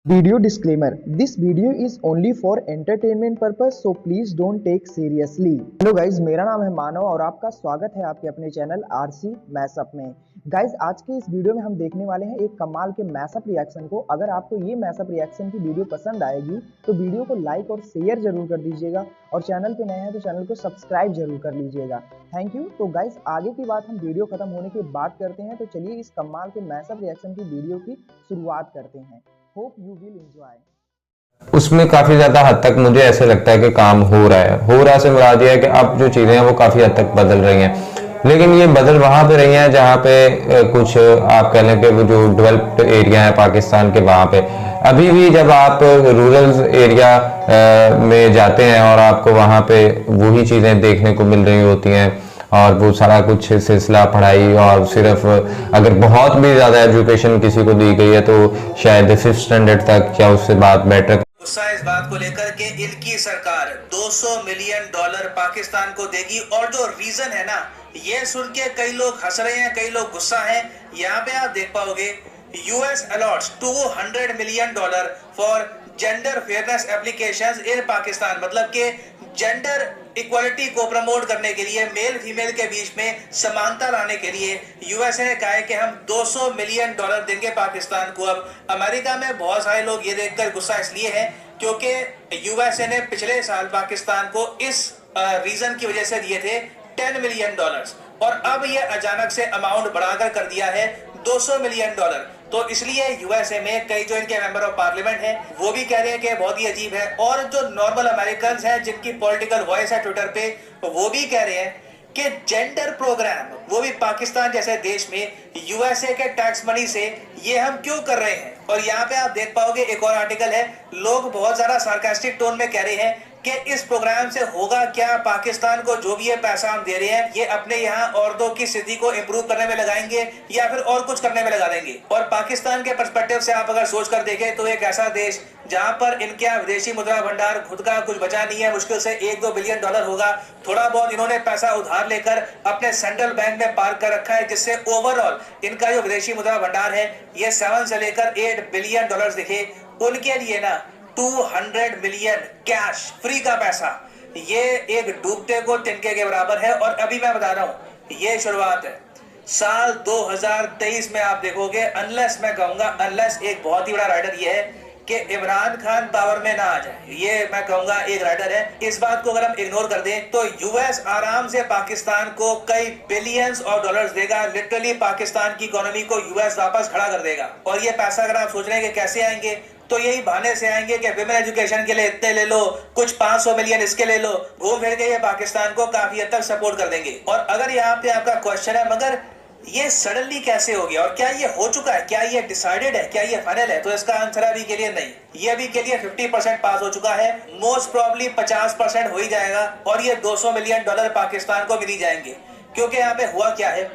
Video disclaimer: This video is only for entertainment purpose, so please don't take seriously. Hello guys, मेरा नाम है मानव और आपका स्वागत है आपके अपने चैनल आरसी मैशअप में। गाइज, आज के इस वीडियो में हम देखने वाले हैं एक कमाल के मैशअप रिएक्शन को। अगर आपको ये मैशअप रिएक्शन की वीडियो पसंद आएगी तो वीडियो को लाइक और शेयर जरूर कर दीजिएगा और चैनल पे नए हैं तो चैनल को सब्सक्राइब जरूर कर लीजिएगा। Thank you. तो गाइज, आगे की बात हम वीडियो खत्म होने के बाद करते हैं, तो चलिए इस कमाल के मैशअप रिएक्शन की वीडियो की शुरुआत करते हैं। Hope you will enjoy. उसमें काफी ज्यादा हद तक मुझे ऐसे लगता है कि काम हो रहा है। हो रहा से मुराद ये है कि अब जो चीजें हैं वो काफी हद तक बदल रही हैं, लेकिन ये बदल वहां पे रही हैं जहां पे कुछ आप कह लें कि वो जो डेवलप्ड एरिया है पाकिस्तान के, वहां पे अभी भी जब आप रूरल एरिया में जाते हैं और आपको वहां पे वही चीजें देखने को मिल रही होती हैं और वो सारा कुछ सिलसिला पढ़ाई और सिर्फ अगर बहुत भी ज्यादा एजुकेशन किसी को दी गई है तो शायद 5th स्टैंडर्ड तक या उससे बाद बेटर। गुस्सा इस बात को लेकर के इनकी सरकार 200 मिलियन डॉलर पाकिस्तान को देगी, और जो रीजन है ना, ये सुन के कई लोग हंस रहे हैं, कई लोग गुस्सा हैं। यहाँ पे आप देख पाओगे US a lots 200 million dollar for gender fairness applications in Pakistan. मतलब के जेंडर इक्वालिटी को प्रमोट करने के लिए, मेल फीमेल के बीच में समानता लाने के लिए यूएसए ने कहा है कि हम 200 मिलियन डॉलर देंगे पाकिस्तान को। अब अमेरिका में बहुत सारे लोग ये देखकर गुस्सा इसलिए है क्योंकि यूएसए ने पिछले साल पाकिस्तान को इस रीजन की वजह से दिए थे 10 मिलियन डॉलर्स, और अब ये अचानक से अमाउंट बढ़ाकर कर दिया है 200 मिलियन डॉलर। तो इसलिए यूएसए में कई जो इनके मेंबर ऑफ पार्लियामेंट हैं वो भी कह रहे हैं कि बहुत ही अजीब है, और जो नॉर्मल अमेरिकन हैं जिनकी पॉलिटिकल वॉइस है ट्विटर पे, वो भी कह रहे हैं कि जेंडर प्रोग्राम वो भी पाकिस्तान जैसे देश में यूएसए के टैक्स मनी से ये हम क्यों कर रहे हैं। और यहाँ पे आप देख पाओगे एक और आर्टिकल है, लोग बहुत ज्यादा सार्कास्टिक टोन में कह रहे हैं कि इस प्रोग्राम से होगा क्या, पाकिस्तान को जो भी ये पैसा हम दे रहे हैं ये अपने यहाँ औरतों की स्थिति को इंप्रूव करने में लगाएंगे या फिर और कुछ करने में लगा देंगे। और पाकिस्तान के पर्सपेक्टिव से आप अगर सोच कर देखें तो एक ऐसा देश जहां पर इनके यहाँ विदेशी मुद्रा भंडार खुद का कुछ बचा नहीं है, मुश्किल से 1-2 बिलियन डॉलर होगा। थोड़ा बहुत इन्होंने पैसा उधार लेकर अपने सेंट्रल बैंक में पार्क कर रखा है, जिससे ओवरऑल इनका जो विदेशी मुद्रा भंडार है ये 7 से लेकर 8 बिलियन डॉलर दिखे। उनके लिए ना 200 मिलियन कैश फ्री का पैसा ये एक डूबते को तिनके के बराबर है। और अभी मैं बता रहा हूं ये शुरुआत है। साल 2023 में आप देखोगे, अनलेस मैं कहूंगा, अनलेस एक बहुत ही बड़ा राइडर ये है कि इमरान खान पावर में ना आ जाए, ये मैं कहूंगा एक राइडर है। इस बात को अगर हम इग्नोर कर दें तो यूएस आराम से पाकिस्तान को कई बिलियंस ऑफ डॉलर्स देगा। लिटरली पाकिस्तान की इकोनॉमी को यूएस वापस खड़ा कर देगा। और ये पैसा अगर आप सोच रहे हैं कि कैसे आएंगे, तो यही बहाने से आएंगे कि विमेन एजुकेशन के लिए इतने ले लो, कुछ 500 मिलियन इसके ले लो, घूम फिर के ये पाकिस्तान को काफी हद तक सपोर्ट कर देंगे। और अगर यहाँ पे आपका क्वेश्चन है मगर ये सडनली कैसे हो गया और क्या ये हो चुका है, क्या ये डिसाइडेड है, क्या ये फाइनल है, तो इसका आंसर अभी के लिए नहीं। ये अभी के लिए 50% पास हो चुका है, मोस्ट प्रॉब्ली 50% हो ही जाएगा और ये 200 मिलियन डॉलर पाकिस्तान को मिल ही जाएंगे। क्योंकि यहाँ पे हुआ क्या है,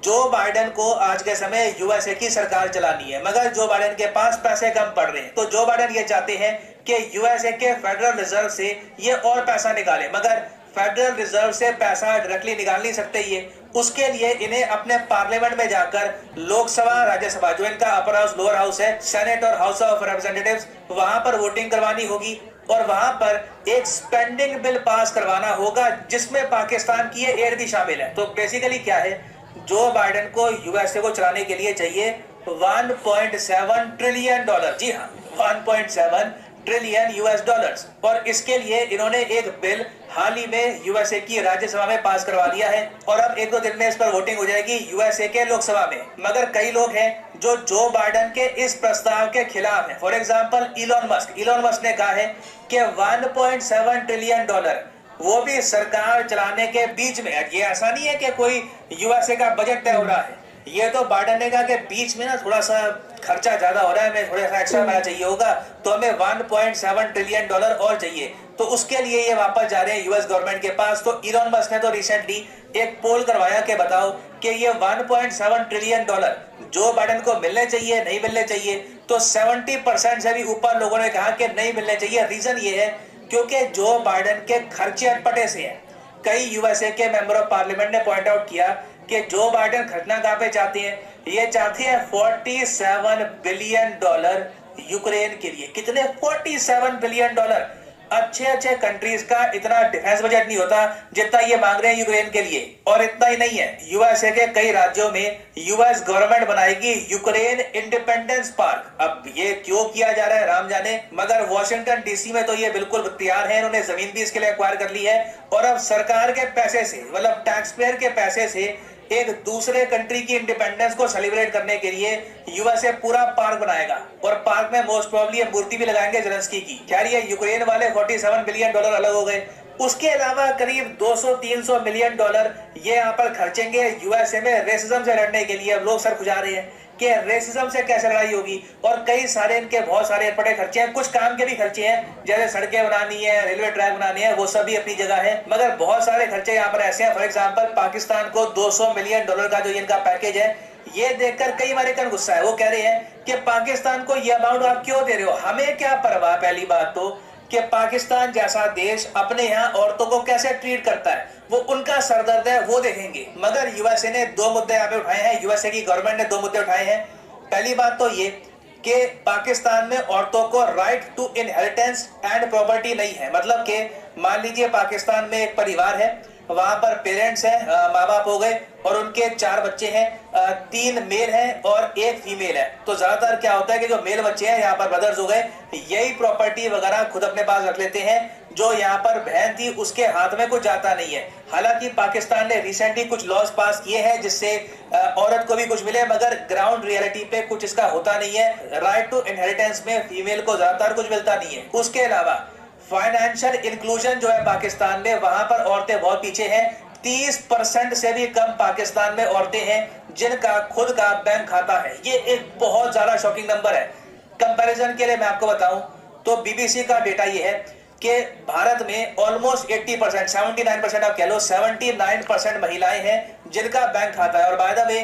जो बाइडेन को आज के समय यूएसए की सरकार चलानी है, मगर जो बाइडेन के पास पैसे कम पड़ रहे हैं, तो जो बाइडेन ये चाहते हैं कि यूएसए के फेडरल रिजर्व से ये और पैसा निकाले, मगर फेडरल रिजर्व से पैसा डायरेक्टली निकाल नहीं सकते ये। उसके लिए इन्हें अपने पार्लियामेंट में जाकर लोकसभा, राज्यसभा, जो इनका अपर हाउस, लोअर हाउस है, सेनेट और हाउस ऑफ रिप्रेजेंटेटिव्स, वहां पर वोटिंग करवानी होगी और वहां पर एक स्पेंडिंग बिल पास करवाना होगा जिसमें पाकिस्तान की ये एड भी शामिल है। तो बेसिकली क्या है, जो बाइडेन को यूएसए को चलाने के लिए चाहिए 1.7 ट्रिलियन डॉलर। जी हाँ, 1.7 ट्रिलियन यूएस डॉलर्स। और इसके लिए इन्होंने एक बिल हाल ही में यूएसए की राज्यसभा में पास करवा दिया है और अब 1-2 दिन में इस पर वोटिंग हो जाएगी यूएसए के लोकसभा में। मगर कई लोग हैं जो बाइडेन के इस प्रस्ताव के खिलाफ हैं। फॉर एग्जाम्पल इलॉन मस्क ने कहा है कि 1.7 ट्रिलियन डॉलर वो भी सरकार चलाने के बीच में। ये ऐसा नहीं है कि कोई यूएसए का बजट तय हो रहा है, ये तो बाइडेन ने कहा कि बीच में ना थोड़ा सा खर्चा ज्यादा हो रहा है, हमें थोड़ा सा एक्स्ट्रा पैसा चाहिए होगा, तो हमें 1.7 ट्रिलियन डॉलर और चाहिए। तो उसके लिए ये वापस जा रहे हैं यूएस गवर्नमेंट के पास। तो इलॉन मस्क ने तो रिसेंटली एक पोल करवाया कि बताओ कि ये 1.7 ट्रिलियन डॉलर जो बाइडेन को मिलने चाहिए, नहीं मिलने चाहिए, तो 70% से भी ऊपर लोगों ने कहा कि नहीं मिलने चाहिए। रीजन ये है क्योंकि जो बाइडेन के खर्चे अटपटे से हैं। कई यूएसए के मेंबर ऑफ पार्लियामेंट ने पॉइंट आउट किया कि जो बाइडेन खतना कहाँ पे चाहते हैं, ये चाहते हैं 47 बिलियन डॉलर यूक्रेन के लिए। कितने? $47 बिलियन। अच्छे अच्छे कंट्रीज का इतना डिफेंस बजट नहीं होता जितना ये मांग रहे हैं यूक्रेन के लिए। और इतना ही नहीं है, यूएसए के कई राज्यों में यूएस गवर्नमेंट बनाएगी यूक्रेन इंडिपेंडेंस पार्क। अब ये क्यों किया जा रहा है राम जाने, मगर वॉशिंगटन डीसी में तो ये बिल्कुल तैयार है, इन्होंने जमीन भी इसके लिए एक्वायर कर ली है। और अब सरकार के पैसे से, मतलब टैक्स पेयर के पैसे से एक दूसरे कंट्री की इंडिपेंडेंस को सेलिब्रेट करने के लिए यूएसए पूरा पार्क बनाएगा और पार्क में मोस्ट प्रोबेबली मूर्ति भी लगाएंगे जेलेंस्की की। खैर ये यूक्रेन वाले $47 बिलियन अलग हो गए। उसके अलावा करीब 200-300 मिलियन डॉलर ये यहाँ पर खर्चेंगे यूएसए में रेसिज्म से लड़ने के लिए। अब लोग सर खुजा रहे हैं कि रेसिज्म से कैसे लड़ाई होगी, और कई सारे इनके बहुत सारे बड़े खर्चे हैं। कुछ काम के भी खर्चे हैं, जैसे सड़कें बनानी है, रेलवे ट्रैक बनानी है, वो सब भी अपनी जगह है, मगर बहुत सारे खर्चे यहाँ पर ऐसे हैं। फॉर एग्जांपल पाकिस्तान को $200 मिलियन का जो इनका पैकेज है, ये देखकर कई अमेरिकन गुस्सा है। वो कह रहे हैं कि पाकिस्तान को ये अमाउंट आप क्यों दे रहे हो, हमें क्या परवाह। पहली बात तो कि पाकिस्तान जैसा देश अपने यहाँ औरतों को कैसे ट्रीट करता है, वो उनका सरदर्द है, वो देखेंगे। मगर यूएसए ने 2 मुद्दे यहाँ पे उठाए हैं, यूएसए की गवर्नमेंट ने 2 मुद्दे उठाए हैं। पहली बात तो ये कि पाकिस्तान में औरतों को right to inheritance and property नहीं है। मतलब कि मान लीजिए पाकिस्तान में एक परिवार है, वहां पर पेरेंट्स हैं, माँ बाप हो गए और उनके 4 बच्चे हैं, 3 मेल हैं और 1 फीमेल है। तो ज्यादातर क्या होता है कि जो मेल बच्चे हैं यहाँ पर ब्रदर्स हो गए, यही प्रॉपर्टी वगैरह खुद अपने पास रख लेते हैं। जो यहाँ पर बहन थी उसके हाथ में कुछ जाता नहीं है। हालांकि पाकिस्तान ने रिसेंटली कुछ लॉज पास किए हैं जिससे औरत को भी कुछ मिले, मगर ग्राउंड रियलिटी पे कुछ इसका होता नहीं है। राइट टू इनहेरिटेंस में फीमेल को ज्यादातर कुछ मिलता नहीं है। उसके अलावा फाइनेंशियल इंक्लूजन जो है पाकिस्तान में, वहां पर औरतें बहुत पीछे हैं। 30% से भी कम पाकिस्तान में औरतें हैं जिनका खुद का बैंक खाता है। ये एक बहुत ज्यादा शॉकिंग नंबर है। कंपैरिजन के लिए मैं आपको बताऊं तो बीबीसी का डेटा ये है कि भारत में ऑलमोस्ट 80%, 79% आप कह लो, 79% महिलाएं हैं जिनका बैंक खाता है। और बाय द वे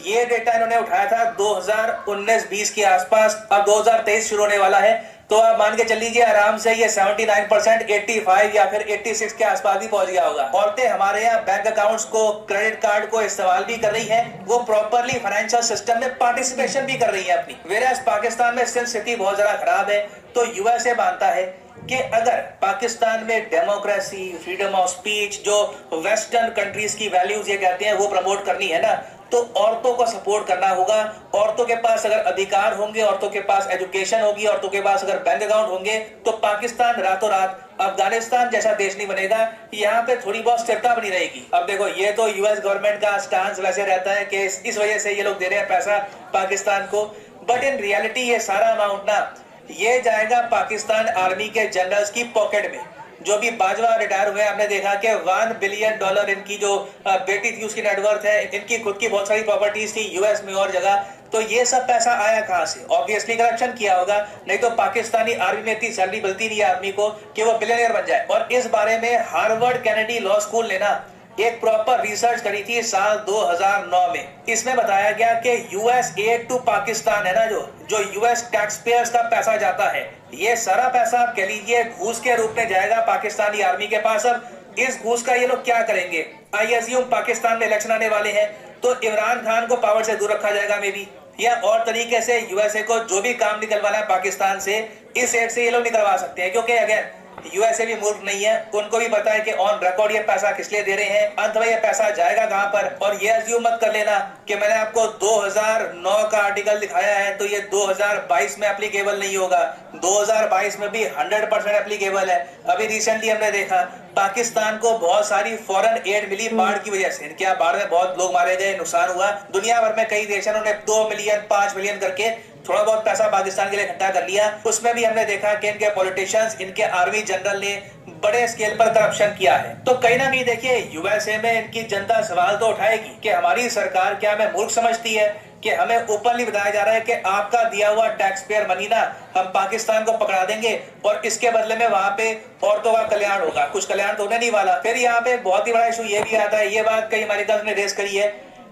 ये डेटा इन्होंने उठाया था 2019-20 के आसपास, अब 2023 शुरू होने वाला है, तो आप मान के चल लीजिए आराम से ये 79%, 85 या फिर 86 के आसपास भी पहुंच गया होगा। औरतें हमारे यहाँ बैंक अकाउंट्स को, क्रेडिट कार्ड को इस्तेमाल भी कर रही हैं, वो प्रॉपरली फाइनेंशियल सिस्टम में पार्टिसिपेशन भी कर रही है अपनी। वेरास पाकिस्तान में स्थिति बहुत ज्यादा खराब है। तो यूएसए मानता है कि अगर पाकिस्तान में डेमोक्रेसी, फ्रीडम ऑफ स्पीच, जो वेस्टर्न कंट्रीज की वैल्यूज ये कहते हैं वो प्रमोट करनी है ना, तो औरतों को सपोर्ट करना होगा। औरतों के पास अगर अधिकार होंगे, औरतों के पास एजुकेशन होगी, औरतों के पास अगर बैंक अकाउंट होंगे, तो पाकिस्तान रातों रात अफगानिस्तान जैसा देश नहीं बनेगा। यहाँ पे थोड़ी बहुत स्थिरता बनी रहेगी। अब देखो ये तो यूएस गवर्नमेंट का स्टांस वैसे रहता है कि इस वजह से ये लोग दे रहे हैं पैसा पाकिस्तान को, बट इन रियलिटी ये सारा अमाउंट ना ये जाएगा पाकिस्तान आर्मी के जनरल्स की पॉकेट में। जो भी बाजवा रिटायर हुए, हमने देखा कि $1 बिलियन इनकी जो बेटी थी उसकी नेटवर्थ है, इनकी खुद की बहुत सारी प्रॉपर्टीज थी यूएस में और जगह। तो ये सब पैसा आया कहां से? ऑब्वियसली करप्शन किया होगा, नहीं तो पाकिस्तानी आर्मी में इतनी सैलरी मिलती नहीं है आदमी को कि वो बिलियनियर बन जाए। और इस बारे में हार्वर्ड कैनेडी लॉ स्कूल ने ना एक प्रॉपर रिसर्च करी थी साल 2009 में। इसमें बताया गया कि यूएस एड टू पाकिस्तान है ना, जो यूएस टैक्स पेयर्स का पैसा जाता है, ये सारा पैसा आप कह लीजिए घूस के रूप में जाएगा पाकिस्तानी आर्मी के पास। अब इस घूस का ये लोग क्या करेंगे? आई अज्यूम पाकिस्तान में इलेक्शन आने वाले हैं तो इमरान खान को पावर से दूर रखा जाएगा मे बी, या और तरीके से यूएसए को जो भी काम निकलवाना है पाकिस्तान से, इस एड से ये लोग निकलवा सकते हैं। क्योंकि अगेन यूएसए भी मूर्ख नहीं है, उनको भी पता है कि ऑन रिकॉर्ड ये पैसा किस लिए दे रहे हैं, अंत में ये पैसा जाएगा कहां पर। और ये अज्यूम मत कर लेना कि मैंने आपको 2009 का आर्टिकल दिखाया है तो ये 2022 में एप्लीकेबल नहीं होगा। 2022 में भी 100% एप्लीकेबल है। अभी रिसेंटली हमने देखा पाकिस्तान को बहुत सारी फॉरेन एड मिली बाढ़ की वजह से। इनके यहाँ बाढ़ में बहुत लोग मारे गए, नुकसान हुआ। दुनिया भर में कई देशों ने 2 मिलियन 5 मिलियन करके थोड़ा बहुत पैसा पाकिस्तान के लिए इकट्ठा कर लिया। उसमें भी हमने देखा कि इनके पॉलिटिशियंस, इनके आर्मी जनरल ने बड़े स्केल पर करप्शन किया है। तो कहीं ना कहीं देखिए यूएसए में इनकी जनता सवाल तो उठाएगी कि हमारी सरकार क्या हमें मूर्ख समझती है कि हमें ओपनली बताया जा रहा है कि आपका दिया हुआ टैक्स पेयर मनी ना हम पाकिस्तान को पकड़ा देंगे और इसके बदले में वहां पे औरतों का कल्याण होगा। कुछ कल्याण तो होने नहीं वाला। फिर यहाँ पे बहुत ही बड़ा इशू ये भी आता है, ये बात कई अमेरिकन ने रेस करी है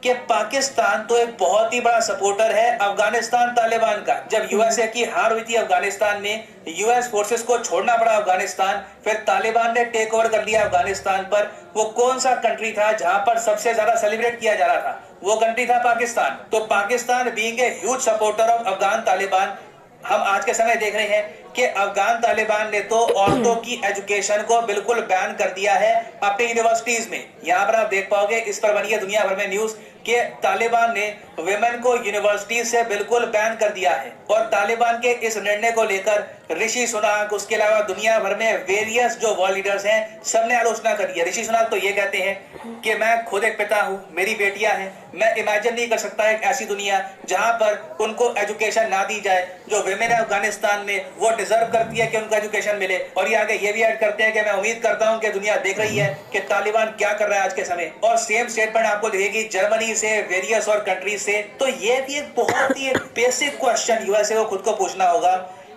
कि पाकिस्तान तो एक बहुत ही बड़ा सपोर्टर है अफगानिस्तान तालिबान का। जब यूएसए की हार हुई थी अफगानिस्तान में, यूएस फोर्सेस को छोड़ना पड़ा अफगानिस्तान, फिर तालिबान ने टेक ओवर कर लिया अफगानिस्तान पर। वो कौन सा कंट्री था जहां पर सबसे ज्यादा सेलिब्रेट किया जा रहा था? वो कंट्री था पाकिस्तान। तो Pakistan being a huge supporter of Afghan Taliban, हम आज के समय देख रहे हैं कि अफगान तालिबान ने तो औरतों की एजुकेशन को बिल्कुल बैन कर दिया है अपनी यूनिवर्सिटीज में। यहाँ पर आप देख पाओगे, इस पर बनी है दुनिया भर में न्यूज कि तालिबान ने विमेन को यूनिवर्सिटी से बिल्कुल बैन कर दिया है। और तालिबान के इस निर्णय को लेकर ऋषि सुनाक, उसके अलावा दुनिया भर में वेरियस जो वर्ल्ड लीडर्स हैं, सबने आलोचना करी है। ऋषि सुनाक तो ये कहते हैं कि मैं खुद एक पिता हूँ, मेरी बेटियां हैं, मैं इमेजिन नहीं कर सकता एक ऐसी दुनिया जहां पर उनको एजुकेशन ना दी जाए। जो विमेन है अफगानिस्तान में, वो डिजर्व करती है कि उनको एजुकेशन मिले। और ये आगे ये भी ऐड करते हैं कि मैं उम्मीद करता हूं कि दुनिया देख रही है कि तालिबान क्या कर रहा है आज के समय। और सेम स्टेटमेंट आपको दिखेगी जर्मनी से, वेरियस और कंट्रीज से। तो ये भी एक बहुत ही बेसिक क्वेश्चन यूएसए को खुद को पूछना होगा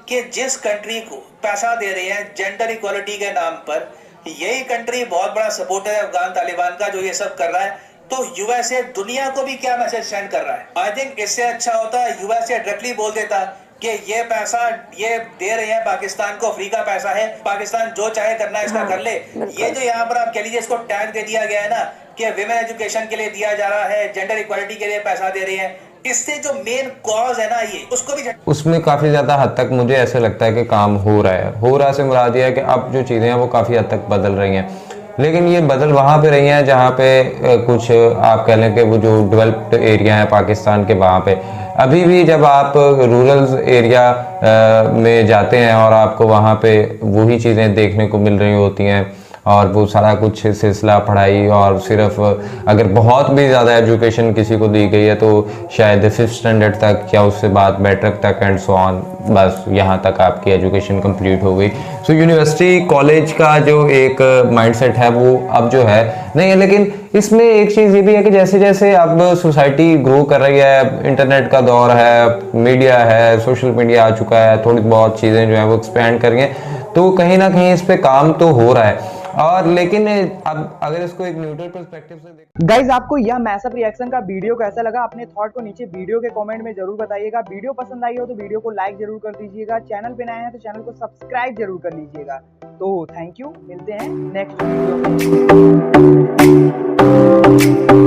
कि जिस कंट्री को पैसा दे रहे हैं जेंडर इक्वालिटी के नाम पर, यही कंट्री बहुत बड़ा सपोर्टर है अफगान तालिबान का जो ये सब कर रहा है, तो यूएसए दुनिया को भी क्या मैसेज सेंड कर रहा है? आई थिंक इससे अच्छा होता यूएसए डायरेक्टली बोल देता कि ये पैसा ये दे रहे हैं पाकिस्तान को, फ्री का पैसा है, पाकिस्तान जो चाहे करना इसका कर ले। ये जो यहाँ पर आप कह लीजिए इसको टैग दे दिया गया है ना कि विमेन एजुकेशन के लिए दिया जा रहा है, जेंडर इक्वालिटी के लिए पैसा दे रहे हैं, इससे जो मेन कॉज है ना ये उसको भी उसमें काफी ज्यादा हद तक मुझे ऐसे लगता है कि काम हो रहा है। हो रहा से मुराद ये है कि अब जो चीजें हैं वो काफी हद तक बदल रही हैं, लेकिन ये बदल वहाँ पे रही हैं जहाँ पे कुछ आप कह लें कि वो जो डेवलप्ड एरिया है पाकिस्तान के, वहाँ पे अभी भी जब आप रूरल एरिया में जाते हैं और आपको वहाँ पे वही चीज़ें देखने को मिल रही होती हैं और वो सारा कुछ सिलसिला पढ़ाई और सिर्फ अगर बहुत भी ज़्यादा एजुकेशन किसी को दी गई है तो शायद 5th स्टैंडर्ड तक या उससे बाद मैट्रिक तक एंड सो ऑन, बस यहाँ तक आपकी एजुकेशन कंप्लीट हो गई। सो यूनिवर्सिटी कॉलेज का जो एक माइंडसेट है वो अब जो है नहीं है। लेकिन इसमें एक चीज़ ये भी है कि जैसे जैसे अब सोसाइटी ग्रो कर रही है, इंटरनेट का दौर है, मीडिया है, सोशल मीडिया आ चुका है, थोड़ी बहुत चीज़ें जो है वो एक्सपैंड कर रही हैं, तो कहीं ना कहीं इस पर काम तो हो रहा है। और लेकिन अब अगर इसको एक न्यूट्रल पर्सपेक्टिव से देखें, गाइज आपको यह मैसअप रिएक्शन का वीडियो कैसा लगा? अपने थॉट को नीचे वीडियो के कमेंट में जरूर बताइएगा। वीडियो पसंद आई हो तो वीडियो को लाइक जरूर कर दीजिएगा। चैनल पे नए हैं तो चैनल को सब्सक्राइब जरूर कर लीजिएगा। तो थैंक यू, मिलते हैं नेक्स्ट वीडियो में।